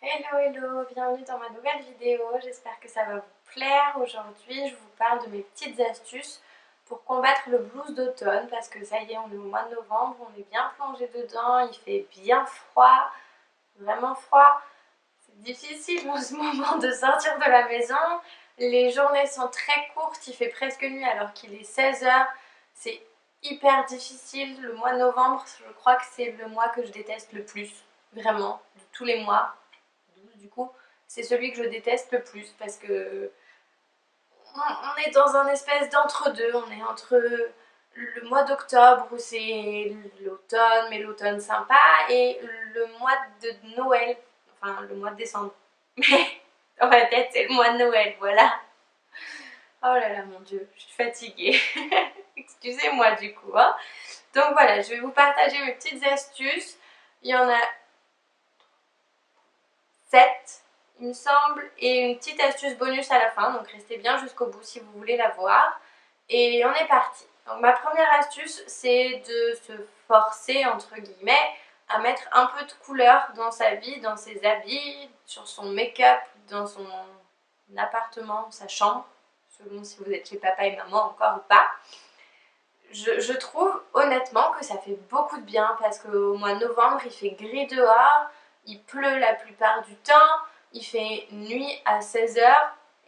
Hello hello, bienvenue dans ma nouvelle vidéo, j'espère que ça va vous plaire. Aujourd'hui je vous parle de mes petites astuces pour combattre le blues d'automne parce que ça y est, on est au mois de novembre, on est bien plongé dedans, il fait bien froid, vraiment froid. C'est difficile en ce moment de sortir de la maison, les journées sont très courtes, il fait presque nuit alors qu'il est 16h, c'est hyper difficile. Le mois de novembre, je crois que c'est le mois que je déteste le plus, vraiment, de tous les mois. Du coup, c'est celui que je déteste le plus parce que on est dans un espèce d'entre-deux. On est entre le mois d'octobre où c'est l'automne, mais l'automne sympa, et le mois de Noël, enfin le mois de décembre. Mais dans ma tête, c'est le mois de Noël, voilà. Oh là là, mon Dieu, je suis fatiguée. Excusez-moi du coup. Hein. Donc voilà, je vais vous partager mes petites astuces. Il y en a 7 il me semble, et une petite astuce bonus à la fin, donc restez bien jusqu'au bout si vous voulez la voir. Et on est parti. Donc ma première astuce, c'est de se forcer, entre guillemets, à mettre un peu de couleur dans sa vie, dans ses habits, sur son make-up, dans son appartement, sa chambre, selon si vous êtes chez papa et maman encore ou pas. Je trouve honnêtement que ça fait beaucoup de bien parce qu'au mois de novembre, il fait gris dehors, il pleut la plupart du temps, il fait nuit à 16h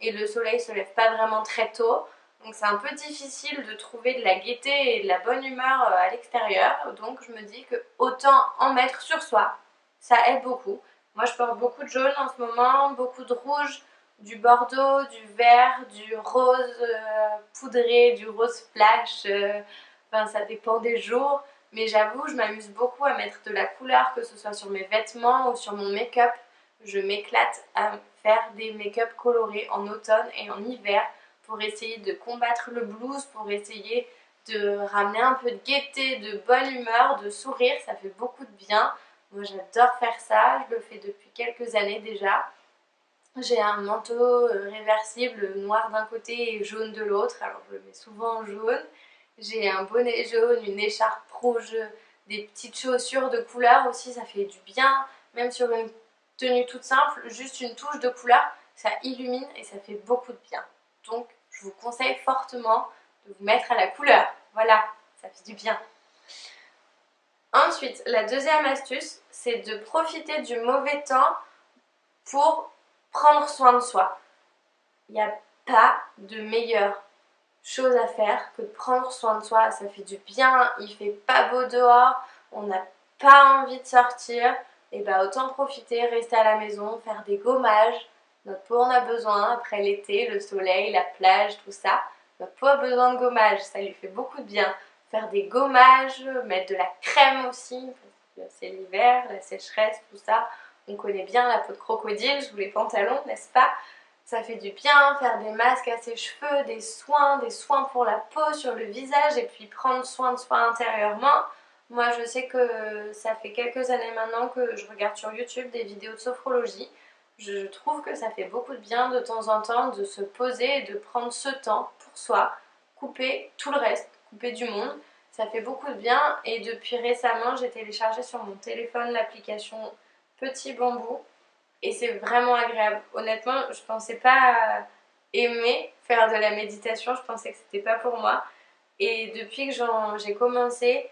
et le soleil se lève pas vraiment très tôt. Donc c'est un peu difficile de trouver de la gaieté et de la bonne humeur à l'extérieur. Donc je me dis que autant en mettre sur soi, ça aide beaucoup. Moi je porte beaucoup de jaune en ce moment, beaucoup de rouge, du bordeaux, du vert, du rose poudré, du rose flash. Enfin, ça dépend des jours. Mais j'avoue, je m'amuse beaucoup à mettre de la couleur, que ce soit sur mes vêtements ou sur mon make-up. Je m'éclate à faire des make-up colorés en automne et en hiver pour essayer de combattre le blues, pour essayer de ramener un peu de gaieté, de bonne humeur, de sourire. Ça fait beaucoup de bien. Moi, j'adore faire ça. Je le fais depuis quelques années déjà. J'ai un manteau réversible noir d'un côté et jaune de l'autre, alors je le mets souvent en jaune. J'ai un bonnet jaune, une écharpe rouge, des petites chaussures de couleur aussi, ça fait du bien. Même sur une tenue toute simple, juste une touche de couleur, ça illumine et ça fait beaucoup de bien. Donc je vous conseille fortement de vous mettre à la couleur. Voilà, ça fait du bien. Ensuite, la deuxième astuce, c'est de profiter du mauvais temps pour prendre soin de soi. Il n'y a pas de meilleure chose à faire que de prendre soin de soi. Ça fait du bien, il fait pas beau dehors, on n'a pas envie de sortir, et bah autant profiter, rester à la maison, faire des gommages. Notre peau en a besoin après l'été, le soleil, la plage, tout ça. Notre peau a besoin de gommage, ça lui fait beaucoup de bien. Faire des gommages, mettre de la crème aussi, parce que c'est l'hiver, la sécheresse, tout ça. On connaît bien la peau de crocodile sous les pantalons, n'est-ce pas? Ça fait du bien, faire des masques à ses cheveux, des soins pour la peau, sur le visage, et puis prendre soin de soi intérieurement. Moi je sais que ça fait quelques années maintenant que je regarde sur YouTube des vidéos de sophrologie. Je trouve que ça fait beaucoup de bien de temps en temps de se poser et de prendre ce temps pour soi, couper tout le reste, couper du monde. Ça fait beaucoup de bien, et depuis récemment j'ai téléchargé sur mon téléphone l'application Petit Bambou. Et c'est vraiment agréable. Honnêtement, je pensais pas aimer faire de la méditation, je pensais que c'était pas pour moi. Et depuis que j'ai commencé,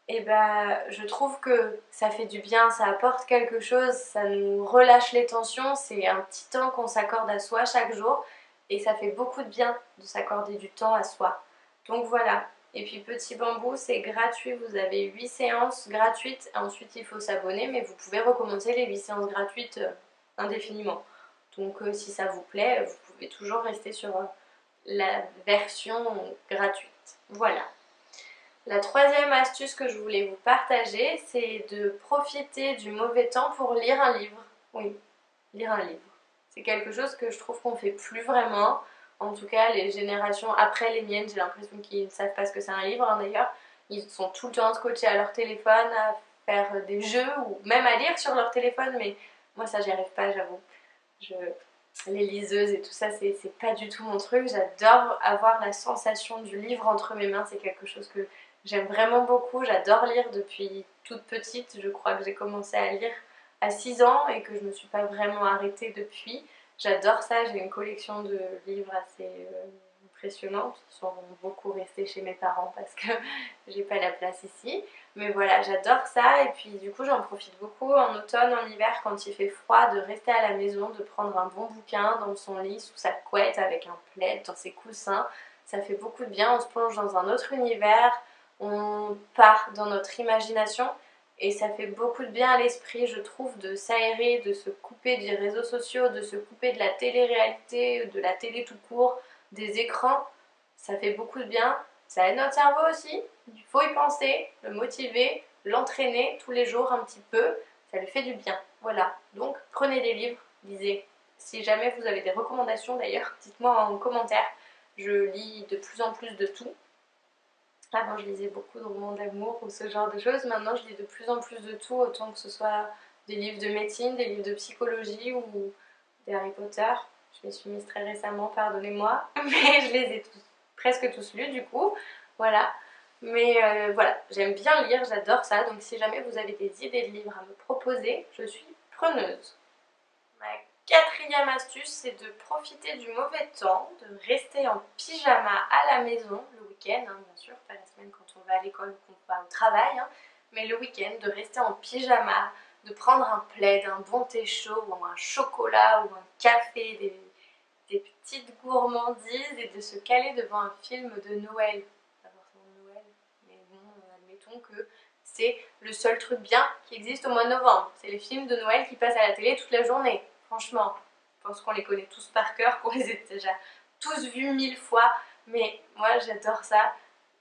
et je trouve que ça fait du bien, ça apporte quelque chose, ça nous relâche les tensions. C'est un petit temps qu'on s'accorde à soi chaque jour, et ça fait beaucoup de bien de s'accorder du temps à soi. Donc voilà. Et puis Petit Bambou, c'est gratuit, vous avez 8 séances gratuites, ensuite il faut s'abonner, mais vous pouvez recommencer les 8 séances gratuites indéfiniment. Donc si ça vous plaît, vous pouvez toujours rester sur la version gratuite. Voilà. La troisième astuce que je voulais vous partager, c'est de profiter du mauvais temps pour lire un livre. Oui, lire un livre. C'est quelque chose que je trouve qu'on fait plus vraiment. En tout cas, les générations après les miennes, j'ai l'impression qu'ils ne savent pas ce que c'est un livre, hein, d'ailleurs. Ils sont tout le temps scotchés à leur téléphone, à faire des jeux ou même à lire sur leur téléphone, mais moi ça j'y arrive pas, j'avoue. Je... Les liseuses et tout ça, c'est pas du tout mon truc. J'adore avoir la sensation du livre entre mes mains, c'est quelque chose que j'aime vraiment beaucoup. J'adore lire depuis toute petite. Je crois que j'ai commencé à lire à 6 ans et que je me suis pas vraiment arrêtée depuis. J'adore ça, j'ai une collection de livres assez impressionnante. Ils sont beaucoup restés chez mes parents parce que j'ai pas la place ici. Mais voilà, j'adore ça et puis du coup j'en profite beaucoup en automne, en hiver quand il fait froid, de rester à la maison, de prendre un bon bouquin dans son lit, sous sa couette, avec un plaid, dans ses coussins. Ça fait beaucoup de bien, on se plonge dans un autre univers, on part dans notre imagination et ça fait beaucoup de bien à l'esprit, je trouve, de s'aérer, de se couper des réseaux sociaux, de se couper de la télé-réalité, de la télé tout court, des écrans. Ça fait beaucoup de bien. Ça aide notre cerveau aussi, il faut y penser, le motiver, l'entraîner tous les jours un petit peu, ça lui fait du bien. Voilà, donc prenez des livres, lisez. Si jamais vous avez des recommandations d'ailleurs, dites-moi en commentaire. Je lis de plus en plus de tout. Avant je lisais beaucoup de romans d'amour ou ce genre de choses, maintenant je lis de plus en plus de tout, autant que ce soit des livres de médecine, des livres de psychologie ou des Harry Potter. Je m'y suis mise très récemment, pardonnez-moi, mais je les ai tous, presque tous lus du coup, voilà. Mais voilà, j'aime bien lire, j'adore ça, donc si jamais vous avez des idées de livres à me proposer, je suis preneuse. Ma quatrième astuce, c'est de profiter du mauvais temps, de rester en pyjama à la maison le week-end, hein, bien sûr, pas la semaine quand on va à l'école ou qu'on va au travail, hein, mais le week-end, de rester en pyjama, de prendre un plaid, un bon thé chaud ou un chocolat ou un café, des petites gourmandises et de se caler devant un film de Noël. Pas forcément de Noël, mais bon, admettons que c'est le seul truc bien qui existe au mois de novembre. C'est les films de Noël qui passent à la télé toute la journée. Franchement, je pense qu'on les connaît tous par cœur, qu'on les a déjà tous vus 1000 fois, mais moi j'adore ça.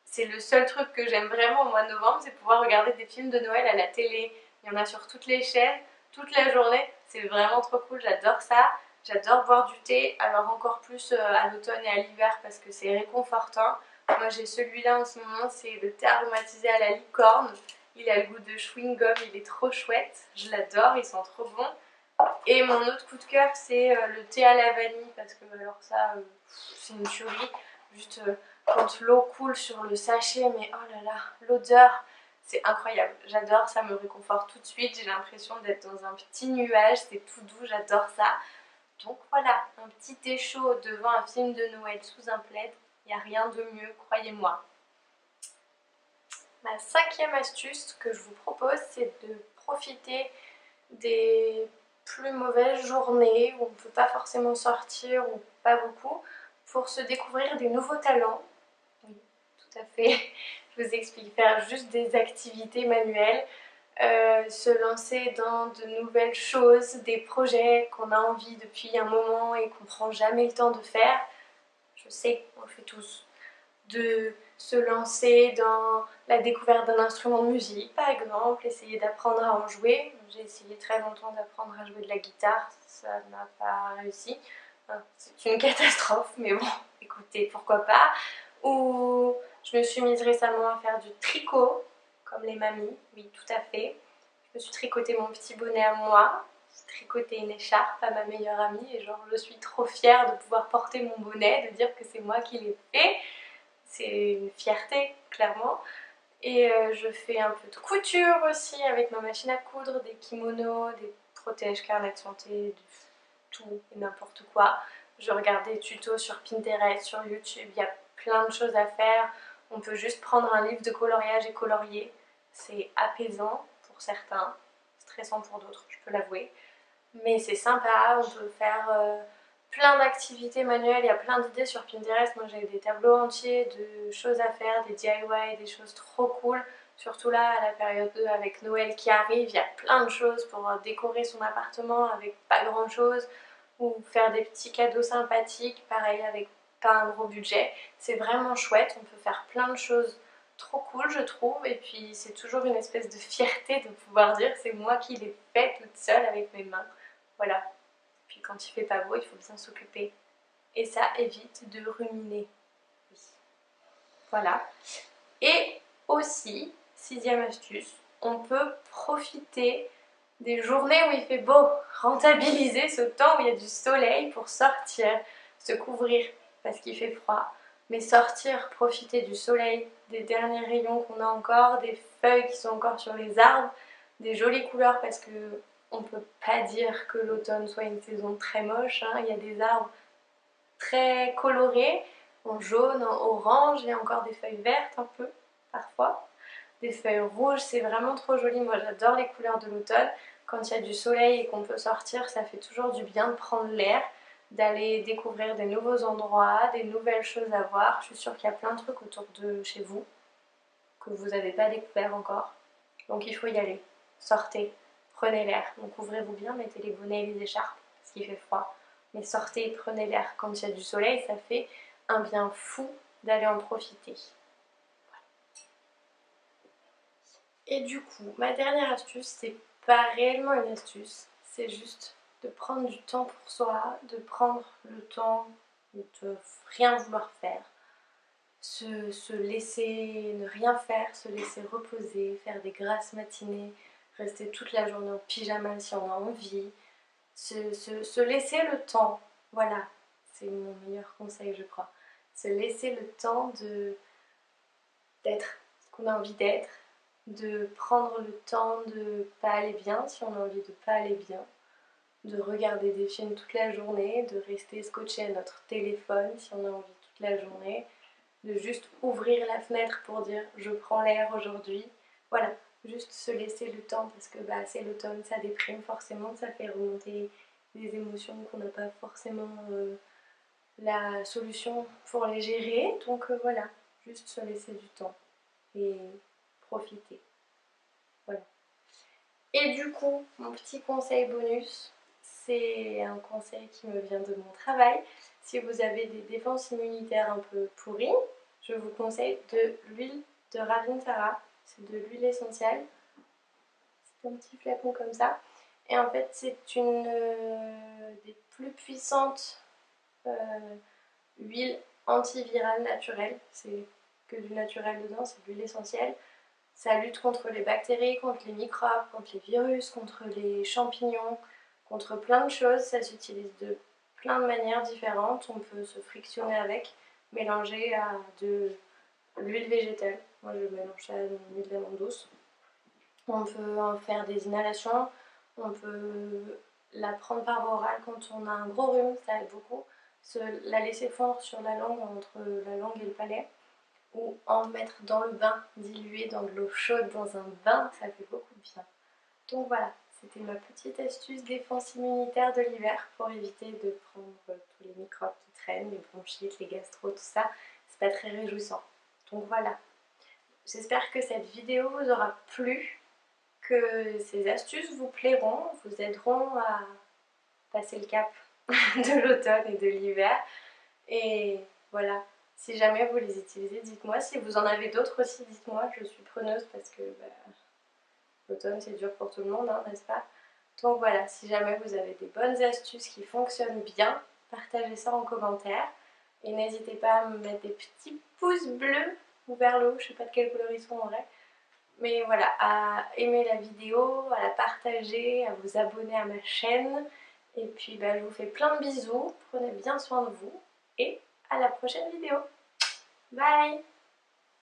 C'est le seul truc que j'aime vraiment au mois de novembre, c'est pouvoir regarder des films de Noël à la télé. Il y en a sur toutes les chaînes, toute la journée. C'est vraiment trop cool, j'adore ça. J'adore boire du thé, alors encore plus à l'automne et à l'hiver parce que c'est réconfortant. Moi j'ai celui-là en ce moment, c'est le thé aromatisé à la licorne. Il a le goût de chewing-gum, il est trop chouette, je l'adore, il sent trop bon. Et mon autre coup de cœur, c'est le thé à la vanille parce que alors ça, c'est une tuerie. Juste quand l'eau coule sur le sachet, mais oh là là, l'odeur, c'est incroyable. J'adore, ça me réconforte tout de suite. J'ai l'impression d'être dans un petit nuage, c'est tout doux, j'adore ça. Donc voilà, un petit thé chaud devant un film de Noël sous un plaid, il n'y a rien de mieux, croyez-moi. Ma cinquième astuce que je vous propose, c'est de profiter des plus mauvaises journées où on ne peut pas forcément sortir ou pas beaucoup pour se découvrir des nouveaux talents. Oui, tout à fait. Je vous explique, faire juste des activités manuelles. Se lancer dans de nouvelles choses, des projets qu'on a envie depuis un moment et qu'on prend jamais le temps de faire. Je sais, on le fait tous. De se lancer dans la découverte d'un instrument de musique, par exemple, essayer d'apprendre à en jouer. J'ai essayé très longtemps d'apprendre à jouer de la guitare, ça n'a pas réussi. C'est une catastrophe, mais bon, écoutez, pourquoi pas. Ou je me suis mise récemment à faire du tricot, comme les mamies, oui, tout à fait. Je me suis tricoté mon petit bonnet à moi, j'ai tricoté une écharpe à ma meilleure amie, et genre je suis trop fière de pouvoir porter mon bonnet, de dire que c'est moi qui l'ai fait. C'est une fierté, clairement. Et je fais un peu de couture aussi avec ma machine à coudre, des kimonos, des protèges, carnets de santé, tout et n'importe quoi. Je regarde des tutos sur Pinterest, sur YouTube, il y a plein de choses à faire. On peut juste prendre un livre de coloriage et colorier. C'est apaisant pour certains, stressant pour d'autres, je peux l'avouer. Mais c'est sympa, on peut faire plein d'activités manuelles, il y a plein d'idées sur Pinterest. Moi j'ai des tableaux entiers de choses à faire, des DIY, des choses trop cool. Surtout là, à la période 2 avec Noël qui arrive, il y a plein de choses pour décorer son appartement avec pas grand chose. Ou faire des petits cadeaux sympathiques, pareil avec pas un gros budget. C'est vraiment chouette, on peut faire plein de choses trop cool je trouve. Et puis c'est toujours une espèce de fierté de pouvoir dire c'est moi qui l'ai fait toute seule avec mes mains. Voilà. Puis quand il fait pas beau, il faut bien s'occuper. Et ça évite de ruminer. Oui. Voilà. Et aussi, sixième astuce, on peut profiter des journées où il fait beau, rentabiliser ce temps où il y a du soleil pour sortir, se couvrir parce qu'il fait froid, mais sortir, profiter du soleil, des derniers rayons qu'on a encore, des feuilles qui sont encore sur les arbres, des jolies couleurs parce que on peut pas dire que l'automne soit une saison très moche, hein. Il y a des arbres très colorés, en jaune, en orange, il y a encore des feuilles vertes un peu parfois. Des feuilles rouges, c'est vraiment trop joli. Moi j'adore les couleurs de l'automne. Quand il y a du soleil et qu'on peut sortir, ça fait toujours du bien de prendre l'air, d'aller découvrir des nouveaux endroits, des nouvelles choses à voir. Je suis sûre qu'il y a plein de trucs autour de chez vous que vous n'avez pas découvert encore. Donc il faut y aller. Sortez, prenez l'air. Donc ouvrez-vous bien, mettez les bonnets et les écharpes parce qu'il fait froid. Mais sortez et prenez l'air. Quand il y a du soleil, ça fait un bien fou d'aller en profiter. Et du coup, ma dernière astuce, c'est pas réellement une astuce, c'est juste de prendre du temps pour soi, de prendre le temps de rien vouloir faire, se laisser ne rien faire, se laisser reposer, faire des grasses matinées, rester toute la journée en pyjama si on a envie, se laisser le temps, voilà, c'est mon meilleur conseil je crois, se laisser le temps d'être ce qu'on a envie d'être, de prendre le temps de pas aller bien si on a envie de pas aller bien, de regarder des films toute la journée, de rester scotché à notre téléphone si on a envie toute la journée, de juste ouvrir la fenêtre pour dire je prends l'air aujourd'hui, voilà, juste se laisser le temps parce que bah, c'est l'automne, ça déprime forcément, ça fait remonter des émotions qu'on n'a pas forcément la solution pour les gérer, donc voilà, juste se laisser du temps et profiter. Voilà. Et du coup, mon petit conseil bonus, c'est un conseil qui me vient de mon travail. Si vous avez des défenses immunitaires un peu pourries, je vous conseille de l'huile de Ravensara. C'est de l'huile essentielle. C'est un petit flacon comme ça. Et en fait, c'est une des plus puissantes huiles antivirales naturelles. C'est que du naturel dedans, c'est de l'huile essentielle. Ça lutte contre les bactéries, contre les microbes, contre les virus, contre les champignons, contre plein de choses. Ça s'utilise de plein de manières différentes. On peut se frictionner avec, mélanger à de l'huile végétale. Moi je mélange ça à une huile d'amande douce. On peut en faire des inhalations. On peut la prendre par voie orale quand on a un gros rhume, ça aide beaucoup. La laisser fondre sur la langue, entre la langue et le palais, ou en mettre dans le bain, dilué dans de l'eau chaude dans un bain, ça fait beaucoup de bien. Donc voilà, c'était ma petite astuce défense immunitaire de l'hiver pour éviter de prendre tous les microbes qui traînent, les bronchites, les gastro, tout ça, c'est pas très réjouissant. Donc voilà, j'espère que cette vidéo vous aura plu, que ces astuces vous plairont, vous aideront à passer le cap de l'automne et de l'hiver. Et voilà, si jamais vous les utilisez, dites-moi. Si vous en avez d'autres aussi, dites-moi. Je suis preneuse parce que l'automne c'est dur pour tout le monde, hein, n'est-ce pas? Donc voilà, si jamais vous avez des bonnes astuces qui fonctionnent bien, partagez ça en commentaire. Et n'hésitez pas à me mettre des petits pouces bleus ou vers le haut, je sais pas de quelle couleur ils sont en vrai. Mais voilà, à aimer la vidéo, à la partager, à vous abonner à ma chaîne. Et puis bah, je vous fais plein de bisous, prenez bien soin de vous et à la prochaine vidéo. Bye!